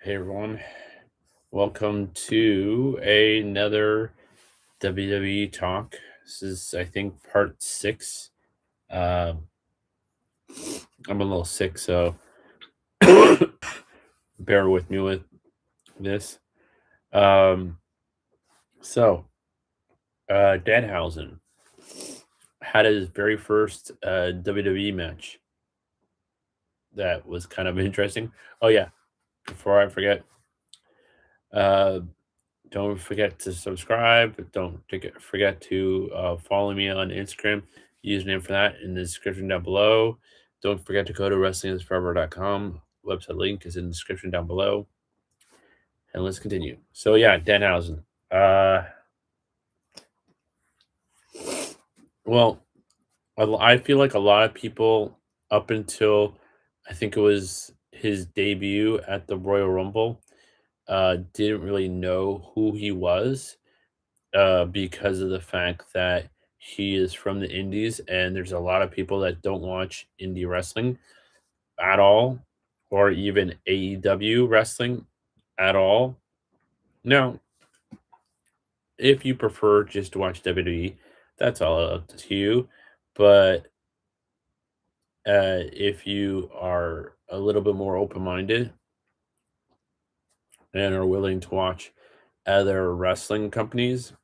Hey everyone, welcome to another WWE talk. This is, I think, part 6. Uh, I'm a little sick, so bear with me with this. Um, so, Danhausen had his very first WWE match that was kind of interesting. Oh, yeah, before I forget, uh, don't forget to subscribe. Don't forget to follow me on Instagram. Username for that in the description down below. Don't forget to go to wrestlingisforever.com. Website link is in the description down below. And let's continue. So yeah, Danhausen. Uh, well, I feel like a lot of people up until I think it was his debut at the Royal Rumble didn't really know who he was because of the fact that he is from the indies and there's a lot of people that don't watch indie wrestling at all or even AEW wrestling at all. Now, if you prefer just to watch WWE, that's all up to you. But if you are a little bit more open minded and are willing to watch other wrestling companies,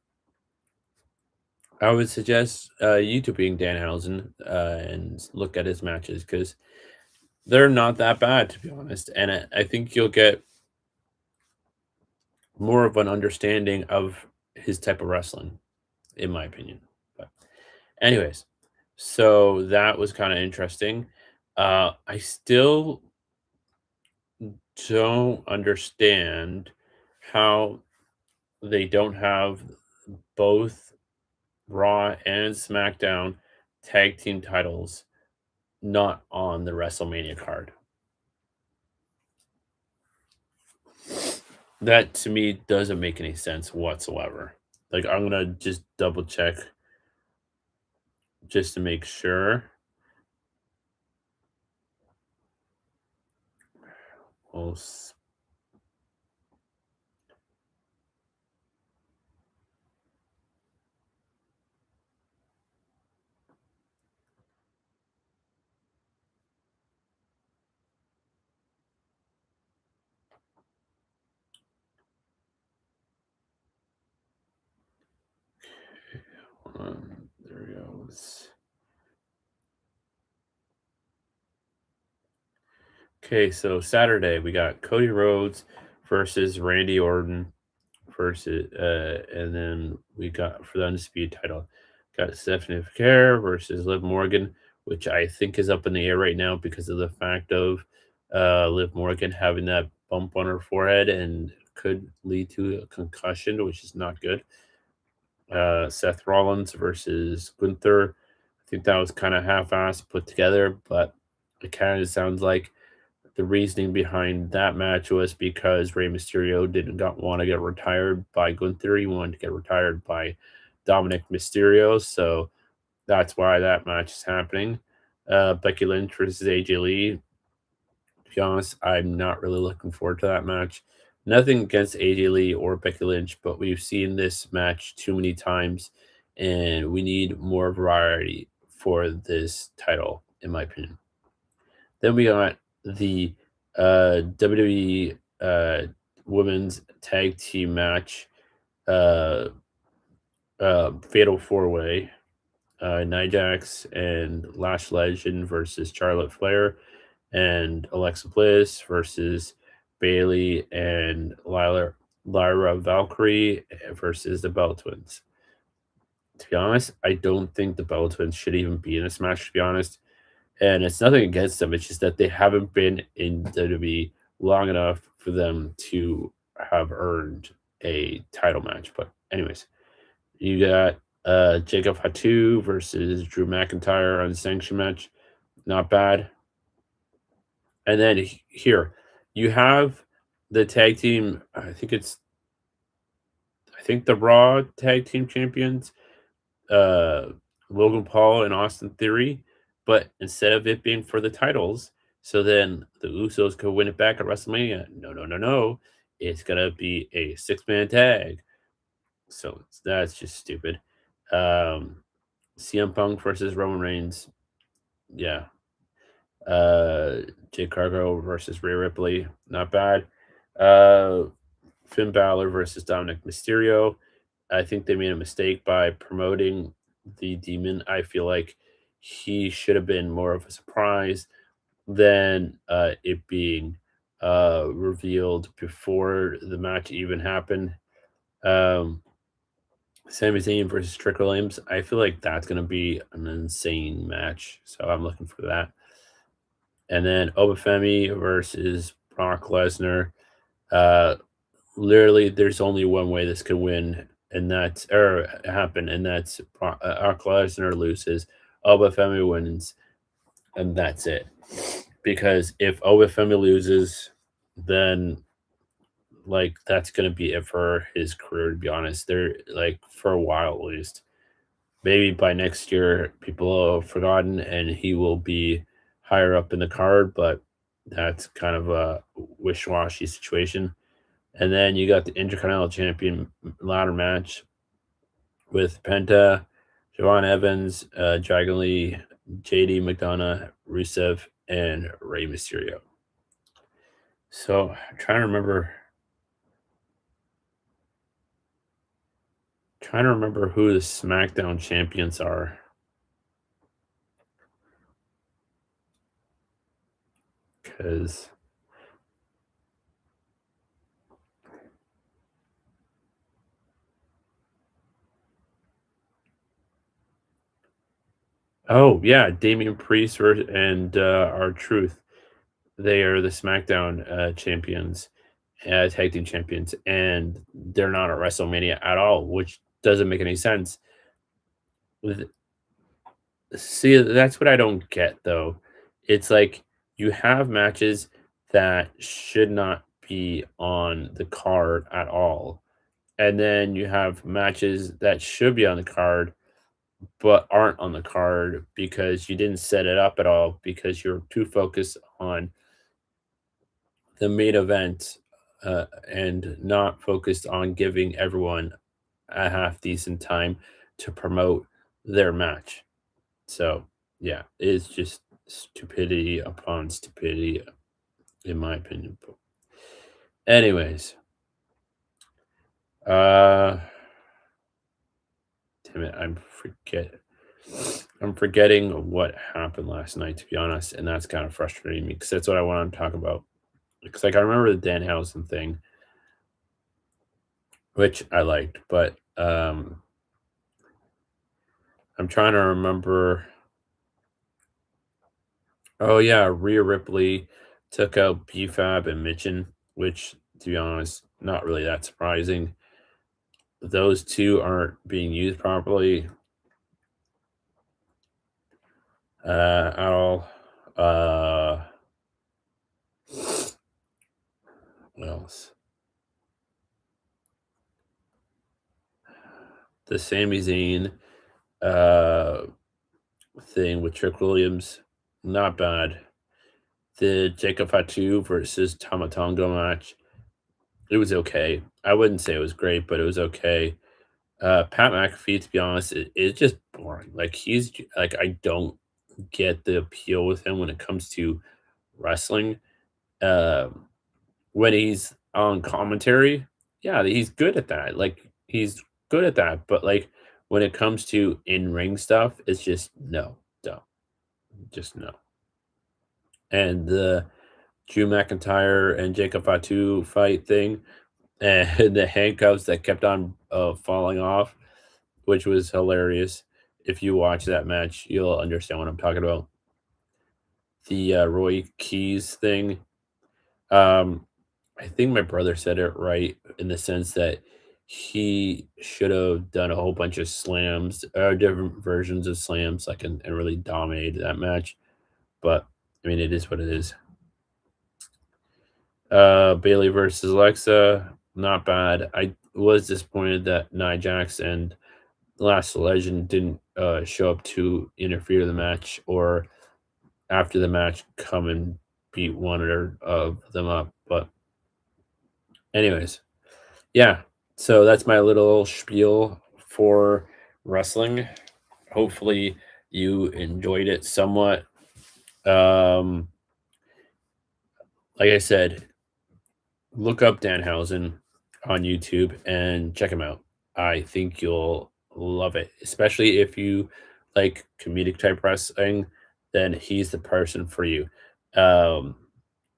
I would suggest YouTubing Danhausen and look at his matches because they're not that bad, to be honest, and I think you'll get more of an understanding of his type of wrestling, in my opinion. But anyways, so that was kinda interesting. I still don't understand how they don't have both Raw and SmackDown tag team titles not on the WrestleMania card. That to me doesn't make any sense whatsoever. Like, I'm gonna just double check just to make sure. We'll there he goes. Okay, so Saturday we got Cody Rhodes versus Randy Orton versus and then we got for the undisputed title got Stephanie Flair versus Liv Morgan, which I think is up in the air right now because of the fact of Liv Morgan having that bump on her forehead and could lead to a concussion, which is not good. Seth Rollins versus Gunther. I think that was kind of half-assed put together, but it kind of sounds like the reasoning behind that match was because Rey Mysterio didn't want to get retired by Gunther. He wanted to get retired by Dominic Mysterio. So that's why that match is happening. Becky Lynch versus AJ Lee. To be honest, I'm not really looking forward to that match. Nothing against AJ Lee or Becky Lynch, but we've seen this match too many times, and we need more variety for this title, in my opinion. Then we got the WWE Women's Tag Team match, uh, Fatal Four Way, Nia Jax and Lash Legend versus Charlotte Flair, and Alexa Bliss versus Bailey and Lyra Valkyrie versus the Bell Twins. To be honest, I don't think the Bell Twins should even be in this match, to be honest. And it's nothing against them. It's just that they haven't been in WWE long enough for them to have earned a title match. But anyways, you got Jacob Fatu versus Drew McIntyre unsanctioned match. Not bad. And then here you have the tag team. I think the Raw tag team champions, uh, Logan Paul and Austin Theory. But instead of it being for the titles, So then the Usos could win it back at WrestleMania. No, no, no, no. It's gonna be a 6-man tag. So that's just stupid. Um, CM Punk versus Roman Reigns. Yeah. Uh, Jake Cargo versus Rhea Ripley. Not bad. Uh, Finn Balor versus Dominic Mysterio. I think they made a mistake by promoting the Demon. I feel like he should have been more of a surprise than it being revealed before the match even happened. Um, Sami Zayn versus Trick Williams. I feel like that's going to be an insane match. So I'm looking for that. And then Obafemi versus Brock Lesnar. Uh, Literally, there's only one way this could win, and that's or happen, and that's Brock Lesnar loses, Obafemi wins, and that's it. Because if Obafemi loses, then like that's gonna be it for his career. To be honest, they're like for a while at least. Maybe by next year, people will have forgotten, and he will be higher up in the card. But that's kind of a wish-washy situation. And then you got the Intercontinental Champion ladder match with Penta, Javon Evans, Dragon Lee, JD McDonough, Rusev, and Rey Mysterio. So I'm trying to remember who the SmackDown champions are. Because oh yeah, Damian Priest and our Truth. They are the SmackDown champions, tag team champions, and they're not at WrestleMania at all, which doesn't make any sense. With See, that's what I don't get though. It's like you have matches that should not be on the card at all. And then you have matches that should be on the card but aren't on the card because you didn't set it up at all because you're too focused on the main event and not focused on giving everyone a half decent time to promote their match. So, yeah, it's just stupidity upon stupidity, in my opinion. But anyways, uh, damn it, I'm forgetting what happened last night, to be honest, and that's kind of frustrating me because that's what I want to talk about. Because like I remember the Danhausen thing, which I liked, but I'm trying to remember. Oh yeah, Rhea Ripley took out BFAB and Mitchin, which to be honest, not really that surprising. Those two aren't being used properly at all. Uh, what else? The Sami Zayn uh, thing with Trick Williams, not bad. The Jacob Fatu versus Tamatonga match, it was okay. I wouldn't say it was great, but it was okay. Pat McAfee, to be honest, it's just boring. Like he's like I don't get the appeal with him when it comes to wrestling. Um, when he's on commentary, yeah, he's good at that. Like he's good at that. But like when it comes to in ring stuff, it's just no, don't, just no. And the Drew McIntyre and Jacob Fatu fight thing, and the handcuffs that kept on falling off, which was hilarious. If you watch that match, you'll understand what I'm talking about. The Roy Keys thing. Um, I think my brother said it right in the sense that he should have done a whole bunch of slams or different versions of slams, like and really dominated that match. But I mean, it is what it is. Bailey versus Alexa, not bad. I was disappointed that Nia Jax and Last Legend didn't show up to interfere in the match or after the match come and beat one of them up. But anyways, yeah. So that's my little spiel for wrestling. Hopefully you enjoyed it somewhat. Um, like I said, look up Danhausen on YouTube and check him out. I think you'll love it, especially if you like comedic type wrestling. Then he's the person for you. Um,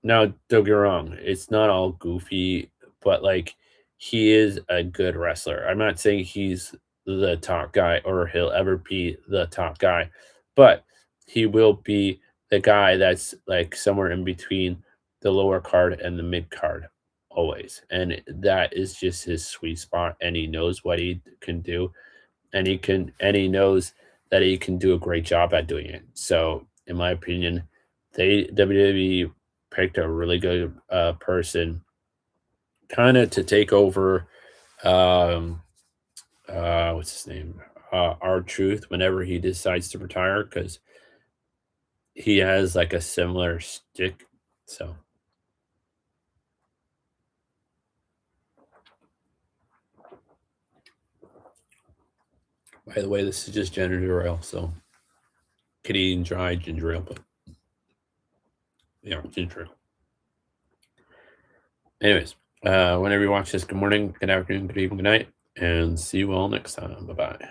Now, don't get me wrong, it's not all goofy, but like he is a good wrestler. I'm not saying he's the top guy or he'll ever be the top guy, but he will be the guy that's like somewhere in between the lower card and the mid card always. And that is just his sweet spot. And he knows what he can do. And he knows that he can do a great job at doing it. So in my opinion, they WWE picked a really good person kind of to take over um what's his name? Our Truth whenever he decides to retire because he has like a similar stick. So by the way, this is just ginger ale, so could eat dry ginger ale, but yeah, ginger ale. Anyways, whenever you watch this, good morning, good afternoon, good evening, good night, and see you all next time. Bye bye.